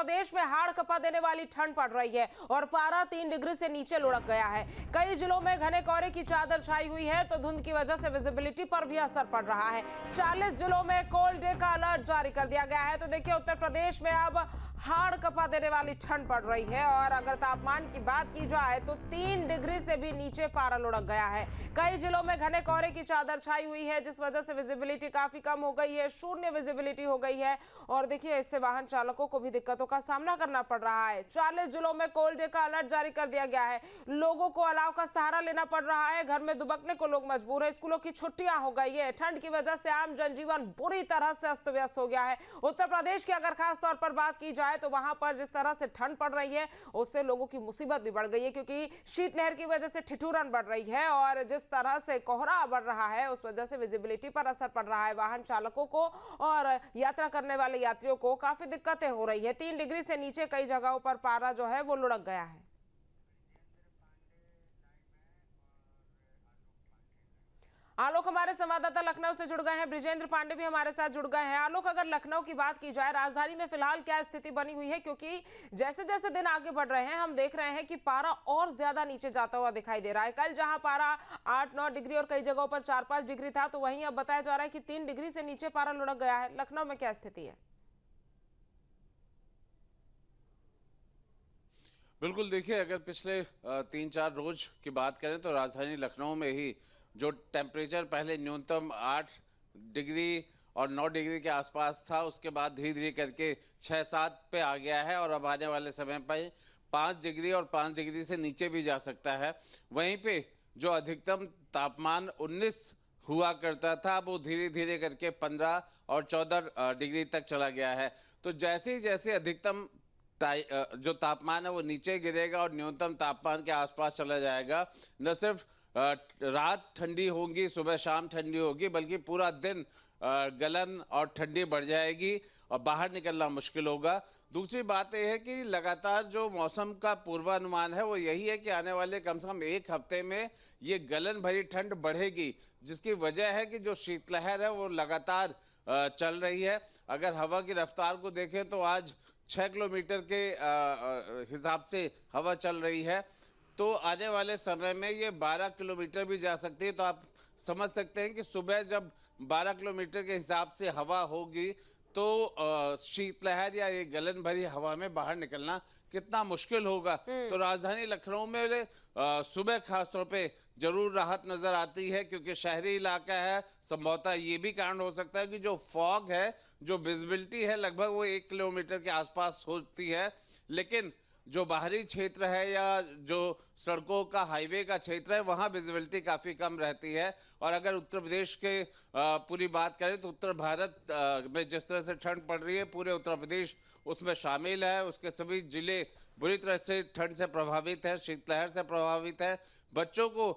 प्रदेश में हाड़ कपा देने वाली ठंड पड़ रही है और पारा 3 डिग्री से नीचे लुढ़क गया है। कई जिलों में घने कोहरे की चादर छाई हुई है तो धुंध की वजह से विजिबिलिटी पर भी असर पड़ रहा है। 40 जिलों में कोल्ड डे का अलर्ट जारी कर दिया गया है। तो देखिए, उत्तर प्रदेश में अब हाड़ कपा देने वाली ठंड पड़ रही है और अगर तापमान की बात की जाए तो 3 डिग्री से भी नीचे पारा लुढ़क गया है। कई जिलों में घने कोहरे की चादर छाई हुई है जिस वजह से विजिबिलिटी काफी कम हो गई है, शून्य विजिबिलिटी हो गई है और देखिए इससे वाहन चालकों को भी दिक्कतों का सामना करना पड़ रहा है। 40 जिलों में कोल्ड डे का अलर्ट जारी कर दिया गया है। लोगों को अलाव का सहारा लेना पड़ रहा है, घर में दुबकने को लोग मजबूर है, स्कूलों की छुट्टियां हो गई है। ठंड की वजह से आम जनजीवन बुरी तरह से अस्त व्यस्त हो गया है। उत्तर प्रदेश की अगर खास तौर पर बात की जाए तो वहां पर जिस तरह से ठंड पड़ रही है उससे लोगों की मुसीबत भी बढ़ गई है, क्योंकि शीतलहर की वजह से ठिठुरन बढ़ रही है और जिस तरह से कोहरा बढ़ रहा है उस वजह से विजिबिलिटी पर असर पड़ रहा है। वाहन चालकों को और यात्रा करने वाले यात्रियों को काफी दिक्कतें हो रही है। 3 डिग्री से नीचे कई जगहों पर पारा जो है वो लुढ़क गया है। आलोक हमारे संवाददाता लखनऊ से जुड़ गए हैं, ब्रिजेंद्र पांडे भी हमारे साथ जुड़ गए हैं। आलोक, अगर लखनऊ की बात की जाए, राजधानी में फिलहाल क्या स्थिति बनी हुई है? क्योंकि जैसे जैसे दिन आगे बढ़ रहे हैं हम देख रहे हैं कि पारा और ज्यादा नीचे जाता हुआ दिखाई दे रहा है। कल जहां पारा 8-9 डिग्री और कई जगहों पर 4-5 डिग्री था तो वहीं अब बताया जा रहा है कि 3 डिग्री से नीचे पारा लुढ़क गया है। लखनऊ में क्या स्थिति है? बिल्कुल, देखिए, अगर पिछले 3-4 रोज की बात करें तो राजधानी लखनऊ में ही जो टेम्परेचर पहले न्यूनतम 8 डिग्री और 9 डिग्री के आसपास था, उसके बाद धीरे धीरे करके 6-7 पे आ गया है और अब आने वाले समय पर 5 डिग्री और 5 डिग्री से नीचे भी जा सकता है। वहीं पे जो अधिकतम तापमान 19 हुआ करता था वो धीरे धीरे करके 15 और 14 डिग्री तक चला गया है। तो जैसे ही जैसे अधिकतम जो तापमान है वो नीचे गिरेगा और न्यूनतम तापमान के आसपास चला जाएगा, न सिर्फ रात ठंडी होगी, सुबह शाम ठंडी होगी, बल्कि पूरा दिन गलन और ठंडी बढ़ जाएगी और बाहर निकलना मुश्किल होगा। दूसरी बात यह है कि लगातार जो मौसम का पूर्वानुमान है वो यही है कि आने वाले कम से कम 1 हफ्ते में ये गलन भरी ठंड बढ़ेगी, जिसकी वजह है कि जो शीतलहर है वो लगातार चल रही है। अगर हवा की रफ्तार को देखें तो आज 6 किलोमीटर के हिसाब से हवा चल रही है, तो आने वाले समय में ये 12 किलोमीटर भी जा सकती है। तो आप समझ सकते हैं कि सुबह जब 12 किलोमीटर के हिसाब से हवा होगी तो शीतलहर या ये गलन भरी हवा में बाहर निकलना कितना मुश्किल होगा। तो राजधानी लखनऊ में सुबह खासतौर पे जरूर राहत नजर आती है, क्योंकि शहरी इलाका है। संभवतः ये भी कारण हो सकता है कि जो फॉग है, जो विजिबिलिटी है, लगभग वो 1 किलोमीटर के आसपास होती है, लेकिन जो बाहरी क्षेत्र है या जो सड़कों का हाईवे का क्षेत्र है वहाँ विजिबिलिटी काफ़ी कम रहती है। और अगर उत्तर प्रदेश के पूरी बात करें तो उत्तर भारत में जिस तरह से ठंड पड़ रही है, पूरे उत्तर प्रदेश उसमें शामिल है। उसके सभी जिले बुरी तरह से ठंड से प्रभावित है, शीतलहर से प्रभावित है। बच्चों को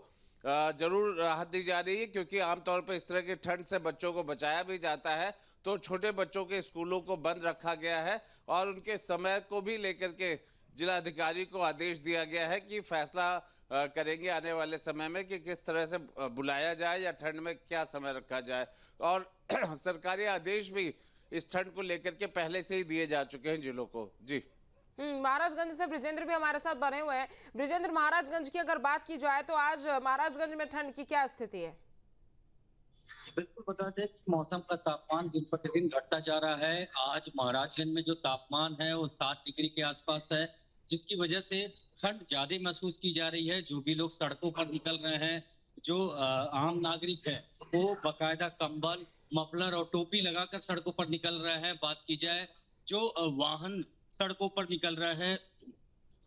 जरूर राहत दी जा रही है, क्योंकि आमतौर पर इस तरह की ठंड से बच्चों को बचाया भी जाता है। तो छोटे बच्चों के स्कूलों को बंद रखा गया है और उनके समय को भी लेकर के जिलाधिकारी को आदेश दिया गया है कि फैसला करेंगे आने वाले समय में कि किस तरह से बुलाया जाए या ठंड में क्या समय रखा जाए। और सरकारी आदेश भी इस ठंड को लेकर के पहले से ही दिए जा चुके हैं जिलों को। जी, महाराजगंज से ब्रिजेंद्र भी हमारे साथ बने हुए हैं। ब्रिजेंद्र, महाराजगंज की अगर बात की जाए तो आज महाराजगंज में ठंड की क्या स्थिति है? बिल्कुल, बता दें मौसम का तापमान दिन प्रतिदिन घटता जा रहा है। आज महाराजगंज में जो तापमान है वो 7 डिग्री के आसपास है, जिसकी वजह से ठंड ज्यादा महसूस की जा रही है। जो भी लोग सड़कों पर निकल रहे हैं, जो आम नागरिक है, वो बाकायदा कंबल, मफलर और टोपी लगाकर सड़कों पर निकल रहे हैं। बात की जाए जो वाहन सड़कों पर निकल रहे हैं,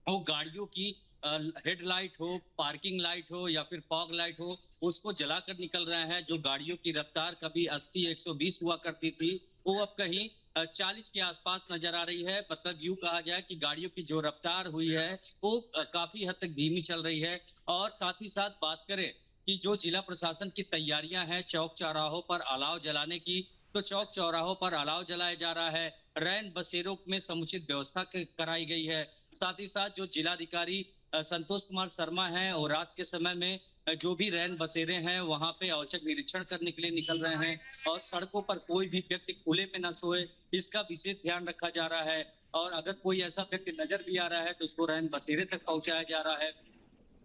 वो गाड़ियों की हेडलाइट हो, पार्किंग लाइट हो या फिर फॉग लाइट हो, उसको जलाकर निकल रहे हैं। जो गाड़ियों की रफ्तार कभी 80-120 हुआ करती थी, वो अब कहीं 40 के आसपास नजर आ रही है। मतलब यूं कहा जाए कि गाड़ियों की जो रफ्तार हुई है वो काफी हद तक धीमी चल रही है। और साथ ही साथ बात करें कि जो जिला प्रशासन की तैयारियां हैं चौक चौराहों पर अलाव जलाने की, तो चौक चौराहों पर अलाव जलाया जा रहा है। रैन बसेरों में समुचित व्यवस्था कराई गई है। साथ ही साथ जो जिलाधिकारी संतोष कुमार शर्मा हैं और रात के समय में जो भी रैन बसेरे हैं वहां पे औचक निरीक्षण करने के लिए निकल रहे हैं और सड़कों पर कोई भी व्यक्ति खुले में न सोए, इसका विशेष ध्यान रखा जा रहा है। और अगर कोई ऐसा व्यक्ति नजर भी आ रहा है तो उसको रैन बसेरे तक पहुंचाया जा रहा है।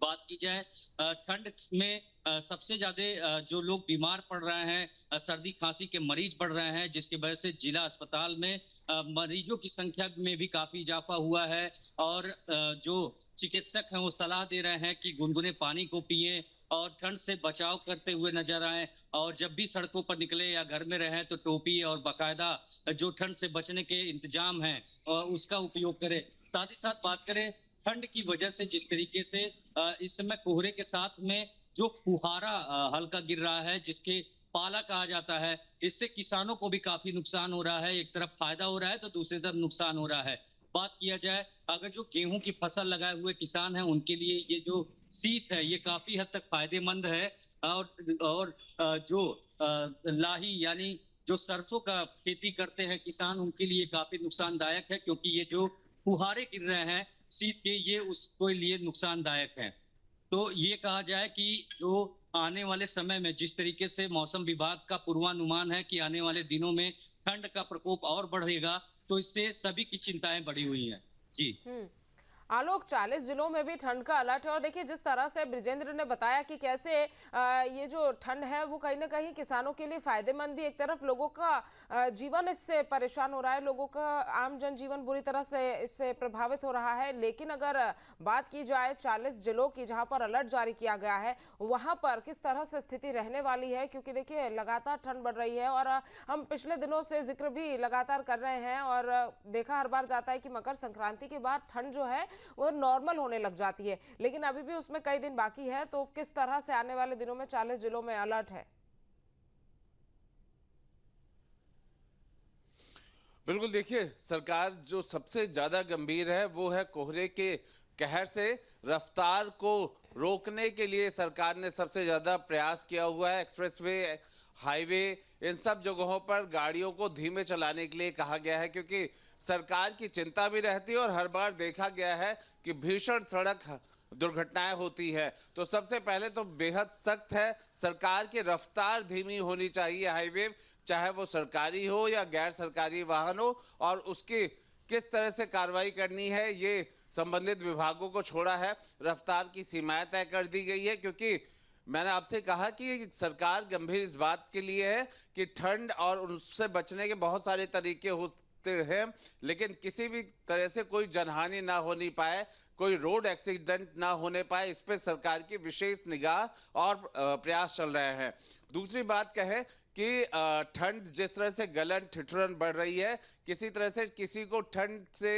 बात की जाए ठंड में सबसे ज्यादा जो लोग बीमार पड़ रहे हैं, सर्दी खांसी के मरीज बढ़ रहे हैं, जिसकी वजह से जिला अस्पताल में मरीजों की संख्या में भी काफी इजाफा हुआ है। और जो चिकित्सक हैं वो सलाह दे रहे हैं कि गुनगुने पानी को पिए और ठंड से बचाव करते हुए नजर आए। और जब भी सड़कों पर निकले या घर में रहें तो टोपी और बाकायदा जो ठंड से बचने के इंतजाम हैं उसका उपयोग करें। साथ ही साथ बात करें ठंड की वजह से जिस तरीके से इस समय कोहरे के साथ में जो फुहारा हल्का गिर रहा है, जिसके पाला कहा जाता है, इससे किसानों को भी काफी नुकसान हो रहा है। एक तरफ फायदा हो रहा है तो दूसरी तरफ नुकसान हो रहा है। बात किया जाए अगर जो गेहूं की फसल लगाए हुए किसान हैं उनके लिए ये जो शीत है ये काफी हद तक फायदेमंद है। और जो लाही यानी जो सरसों का खेती करते हैं किसान, उनके लिए काफी नुकसानदायक है, क्योंकि ये जो फुहारे गिर रहे हैं शीत के, ये उसके लिए नुकसानदायक है। तो ये कहा जाए कि जो आने वाले समय में जिस तरीके से मौसम विभाग का पूर्वानुमान है कि आने वाले दिनों में ठंड का प्रकोप और बढ़ेगा, तो इससे सभी की चिंताएं बढ़ी हुई हैं। जी आलोक, 40 जिलों में भी ठंड का अलर्ट है और देखिए जिस तरह से बृजेंद्र ने बताया कि कैसे ये जो ठंड है वो कहीं ना कहीं किसानों के लिए फायदेमंद भी, एक तरफ लोगों का जीवन इससे परेशान हो रहा है, लोगों का आम जनजीवन बुरी तरह से इससे प्रभावित हो रहा है। लेकिन अगर बात की जाए 40 जिलों की जहां पर अलर्ट जारी किया गया है, वहां पर किस तरह से स्थिति रहने वाली है, क्योंकि देखिए लगातार ठंड बढ़ रही है और हम पिछले दिनों से जिक्र भी लगातार कर रहे हैं और देखा हर बार जाता है कि मकर संक्रांति के बाद ठंड जो है वो नॉर्मल होने लग जाती है, लेकिन अभी भी उसमें कई दिन बाकी है। तो किस तरह से आने वाले दिनों में 40 जिलों में अलर्ट है? बिल्कुल, देखिए सरकार जो सबसे ज्यादा गंभीर है वो है कोहरे के कहर से रफ्तार को रोकने के लिए सरकार ने सबसे ज्यादा प्रयास किया हुआ है। एक्सप्रेसवे, हाईवे, इन सब जगहों पर गाड़ियों को धीमे चलाने के लिए कहा गया है, क्योंकि सरकार की चिंता भी रहती है और हर बार देखा गया है कि भीषण सड़क दुर्घटनाएं होती है। तो सबसे पहले तो बेहद सख्त है, सरकार की रफ्तार धीमी होनी चाहिए हाईवे, चाहे वो सरकारी हो या गैर सरकारी वाहन हो, और उसकी किस तरह से कार्रवाई करनी है ये संबंधित विभागों को छोड़ा है। रफ्तार की सीमाएं तय कर दी गई है, क्योंकि मैंने आपसे कहा कि सरकार गंभीर इस बात के लिए है कि ठंड और उससे बचने के बहुत सारे तरीके होते हैं, लेकिन किसी भी तरह से कोई जनहानि ना होनी पाए, कोई रोड एक्सीडेंट ना होने पाए, इस पे सरकार की विशेष निगाह और प्रयास चल रहे हैं। दूसरी बात कहें कि ठंड जिस तरह से गलन ठिठुरन बढ़ रही है, किसी तरह से किसी को ठंड से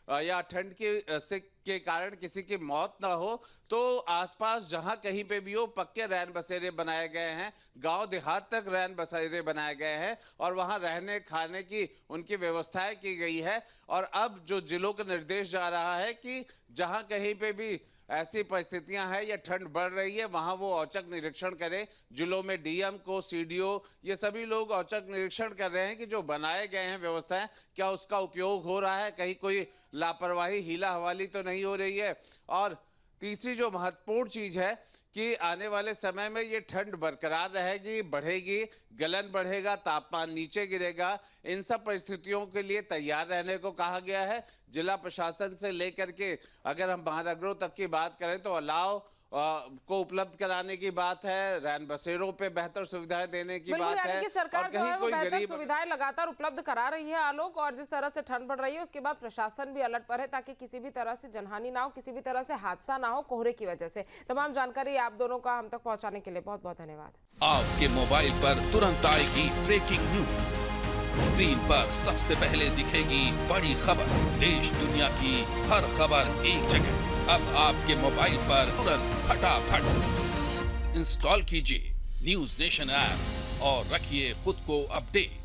या ठंड के कारण किसी की मौत ना हो, तो आसपास जहां कहीं पे भी हो पक्के रैन बसेरे बनाए गए हैं, गांव देहात तक रैन बसेरे बनाए गए हैं और वहां रहने खाने की उनकी व्यवस्थाएं की गई है। और अब जो जिलों को निर्देश जा रहा है कि जहां कहीं पे भी ऐसी परिस्थितियां हैं या ठंड बढ़ रही है, वहां वो औचक निरीक्षण करें। जिलों में डीएम को, सीडीओ, ये सभी लोग औचक निरीक्षण कर रहे हैं कि जो बनाए गए हैं व्यवस्थाएं, क्या उसका उपयोग हो रहा है, कहीं कोई लापरवाही, हीला हवाली तो नहीं हो रही है। और तीसरी जो महत्वपूर्ण चीज है कि आने वाले समय में ये ठंड बरकरार रहेगी, बढ़ेगी, गलन बढ़ेगा, तापमान नीचे गिरेगा। इन सब परिस्थितियों के लिए तैयार रहने को कहा गया है। जिला प्रशासन से लेकर के अगर हम महानगरों तक की बात करें तो अलाव को उपलब्ध कराने की बात है, रैन बसेरों पे बेहतर सुविधाएं देने की बात है। कि सरकार जो है वो बेहतर सुविधाएं लगातार उपलब्ध करा रही है आलोक, और जिस तरह से ठंड बढ़ रही है उसके बाद प्रशासन भी अलर्ट पर है ताकि किसी भी तरह से जनहानि ना हो, किसी भी तरह से हादसा ना हो कोहरे की वजह से। तमाम जानकारी आप दोनों का हम तक पहुंचाने के लिए बहुत बहुत धन्यवाद। आपके मोबाइल पर तुरंत आएगी ब्रेकिंग न्यूज, स्क्रीन पर सबसे पहले दिखेगी बड़ी खबर, देश दुनिया की हर खबर एक जगह। अब आपके मोबाइल पर तुरंत फटाफट इंस्टॉल कीजिए न्यूज़ नेशन ऐप और रखिए खुद को अपडेट।